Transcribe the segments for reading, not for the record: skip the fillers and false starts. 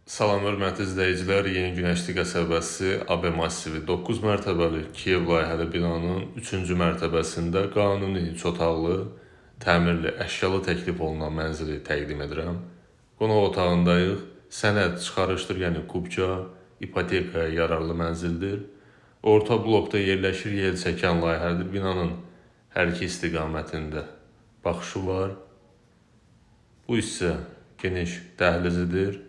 Salam hörmətli izləyicilər, Yeni Günəşli qəsəbəsi AB massivi 9 mərtəbəli Kiyev layihəli binanın 3-cü mərtəbəsində qanuni 3 otaqlı, təmirli, əşyalı təklif olunan mənzili təqdim edirəm. Qonaq otağındayıq. Sənəd çıxarışdır, yəni kupça, ipotekaya yararlı mənzildir. Orta blokda yerləşir, yel çəkən layihəlidir. Binanın hər iki istiqamətində baxışı var. Bu isə geniş dəhlizidir.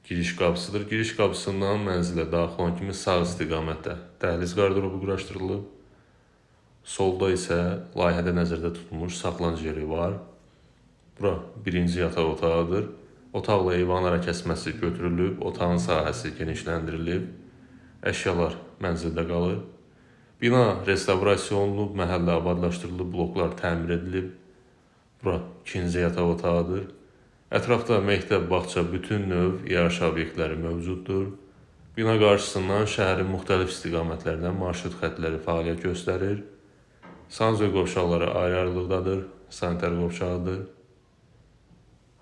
Giriş qapısıdır. Giriş qapısından mənzilə daxil olan kimi sağ istiqamətdə dəhliz qardırobu quraşdırılıb. Solda isə layihədə nəzərdə tutulmuş saxlanıc yeri var. Bura birinci yataq otağıdır. Otaqla eyvan ara kəsməsi götürülüb, otağın sahəsi genişləndirilib, əşyalar mənzildə qalır. Bina restavrasiya olunub, məhəllə abadlaşdırılıb, bloklar təmir edilib. Bura ikinci yataq otağıdır. Ətrafda məktəb, bağça, bütün növ yaşayış obyektləri mövcuddur. Bina qarşısından şəhərin müxtəlif istiqamətlərindən marşrut xətləri fəaliyyət göstərir. Sanzor qovşaqları ayrı-ayrılıqdadır, sanitar qovşağıdır,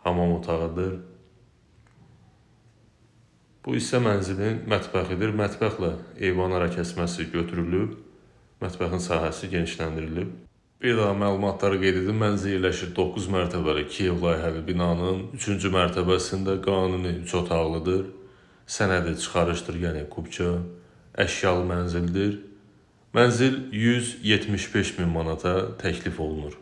hamam otağıdır. Bu isə mənzilin mətbəxidir. Mətbəxlə eyvan ara kəsməsi götürülüb, mətbəxin sahəsi genişləndirilib. Bir daha məlumatları qeyd edim. Mənzil yerləşir 9 mərtəbəli Kiyev layihəli binanın 3-cü mərtəbəsində qanuni 3 otaqlıdır. Sənədi çıxarışdır, yəni kupça, əşyalı mənzildir. Mənzil 175 min manata təklif olunur.